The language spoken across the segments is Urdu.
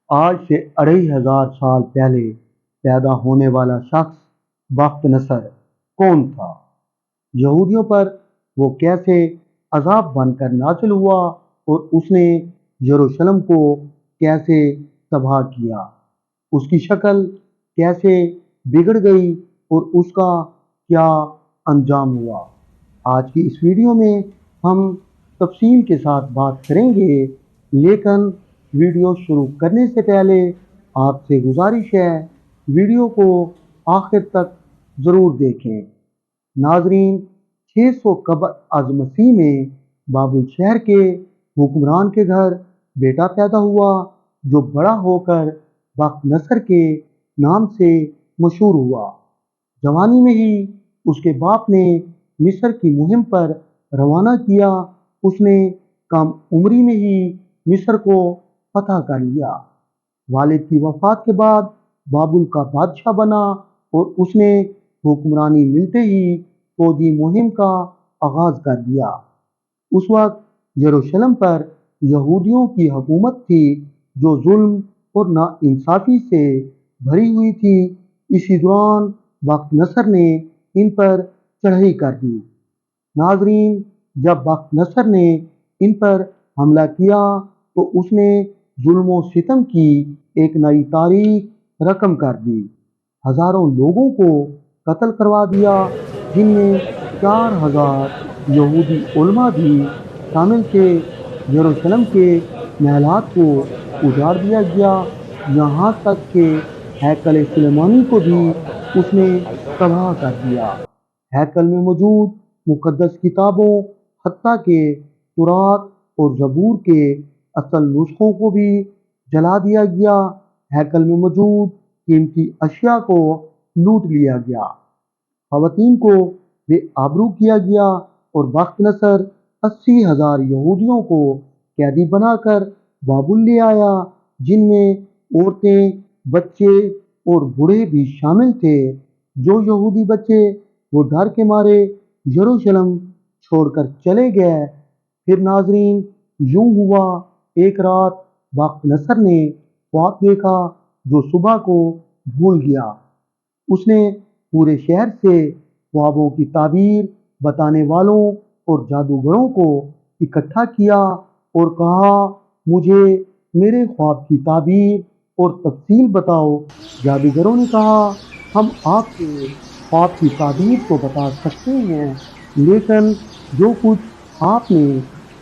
آج سے 2500 سال پہلے پیدا ہونے والا شخص بخت نصر کون تھا؟ یہودیوں پر وہ کیسے عذاب بن کر نازل ہوا اور اس نے یروشلم کو کیسے تباہ کیا؟ اس کی شکل کیسے بگڑ گئی اور اس کا کیا انجام ہوا؟ آج کی اس ویڈیو میں ہم تفصیل کے ساتھ بات کریں گے، لیکن ویڈیو شروع کرنے سے پہلے آپ سے گزارش ہے ویڈیو کو آخر تک ضرور دیکھیں۔ ناظرین، 600 قبل از مسیح میں بابل شہر کے حکمران کے گھر بیٹا پیدا ہوا جو بڑا ہو کر بخت نصر کے نام سے مشہور ہوا۔ جوانی میں ہی اس کے باپ نے مصر کی مہم پر روانہ کیا۔ اس نے کم عمری میں ہی مصر کو فتح کر لیا۔ والد کی وفات کے بعد بابل کا بادشاہ بنا اور اس نے حکمرانی ملتے ہی فوجی مہم کا آغاز کر دیا۔ اس وقت یروشلم پر یہودیوں کی حکومت تھی جو ظلم اور ناانصافی سے بھری ہوئی تھی۔ اسی دوران بخت نصر نے ان پر چڑھائی کر دی۔ ناظرین، جب بخت نصر نے ان پر حملہ کیا تو اس نے ظلم و ستم کی ایک نئی تاریخ رقم کر دی۔ ہزاروں لوگوں کو قتل کروا دیا، جن میں 4000 یہودی علماء بھی شامل تھے۔ یروشلم کے محلات کو اجاڑ دیا گیا، یہاں تک کہ ہیکل سلیمانی کو بھی اس نے تباہ کر دیا۔ ہیکل میں موجود مقدس کتابوں، حتیٰ کہ تورات اور زبور کے اصل نسخوں کو بھی جلا دیا گیا۔ ہیکل میں موجود قیمتی اشیاء کو لوٹ لیا گیا، خواتین کو بے آبرو کیا گیا اور بخت نصر 80,000 یہودیوں کو قیدی بنا کر بابل لے آیا، جن میں عورتیں، بچے اور بوڑھے بھی شامل تھے۔ جو یہودی بچے وہ ڈر کے مارے یروشلم چھوڑ کر چلے گئے۔ پھر ناظرین، یوں ہوا، ایک رات بخت نصر نے خواب دیکھا جو صبح کو بھول گیا۔ اس نے پورے شہر سے خوابوں کی تعبیر بتانے والوں اور جادوگروں کو اکٹھا کیا اور کہا، مجھے میرے خواب کی تعبیر اور تفصیل بتاؤ۔ جادوگروں نے کہا، ہم آپ کے خواب کی تعبیر تو بتا سکتے ہیں، لیکن جو کچھ آپ نے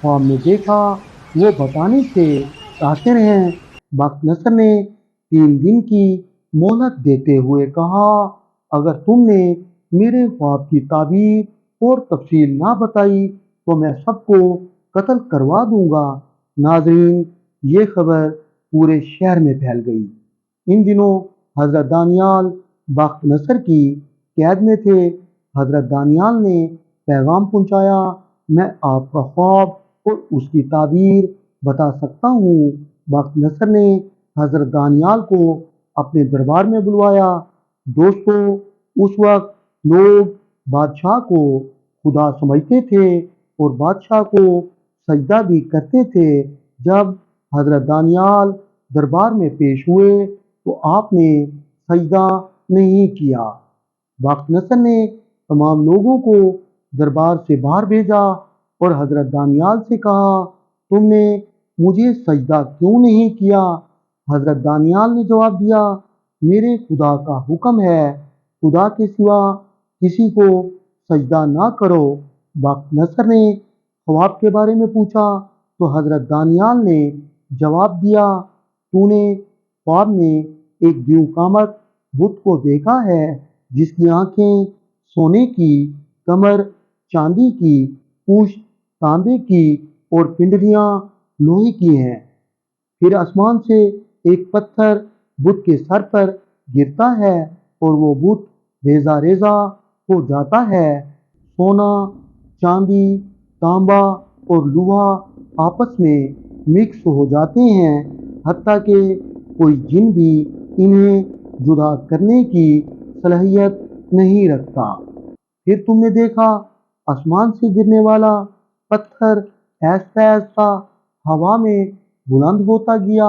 خواب میں دیکھا وہ بتانے سے قاصر ہیں۔ بخت نصر نے 3 دن کی مہلت دیتے ہوئے کہا، اگر تم نے میرے خواب کی تعبیر اور تفصیل نہ بتائی تو میں سب کو قتل کروا دوں گا۔ ناظرین، یہ خبر پورے شہر میں پھیل گئی۔ ان دنوں حضرت دانیال بخت نصر کی قید میں تھے۔ حضرت دانیال نے پیغام پہنچایا، میں آپ کا خواب اور اس کی تعبیر بتا سکتا ہوں۔ بخت نصر نے حضرت دانیال کو اپنے دربار میں بلوایا۔ دوستو، اس وقت لوگ بادشاہ کو خدا سمجھتے تھے اور بادشاہ کو سجدہ بھی کرتے تھے۔ جب حضرت دانیال دربار میں پیش ہوئے تو آپ نے سجدہ نہیں کیا۔ بخت نصر نے تمام لوگوں کو دربار سے باہر بھیجا اور حضرت دانیال سے کہا، تم نے مجھے سجدہ کیوں نہیں کیا؟ حضرت دانیال نے جواب دیا، میرے خدا کا حکم ہے، خدا کے سوا کسی کو سجدہ نہ کرو۔ بخت نصر نے خواب کے بارے میں پوچھا تو حضرت دانیال نے جواب دیا، تو نے خواب میں ایک دیو قامت بت کو دیکھا ہے، جس کی آنکھیں سونے کی، کمر چاندی کی، پشت تانبے کی اور پنڈلیاں لوہے کی ہیں۔ پھر آسمان سے ایک پتھر بت کے سر پر گرتا ہے اور وہ بت ریزہ ریزہ ہو جاتا ہے۔ سونا، چاندی، تانبا اور لوہا آپس میں مکس ہو جاتے ہیں، حتیٰ کہ کوئی جن بھی انہیں جدا کرنے کی صلاحیت نہیں رکھتا۔ پھر تم نے دیکھا، آسمان سے گرنے والا پتھر آہستہ آہستہ ہوا میں بلند ہوتا گیا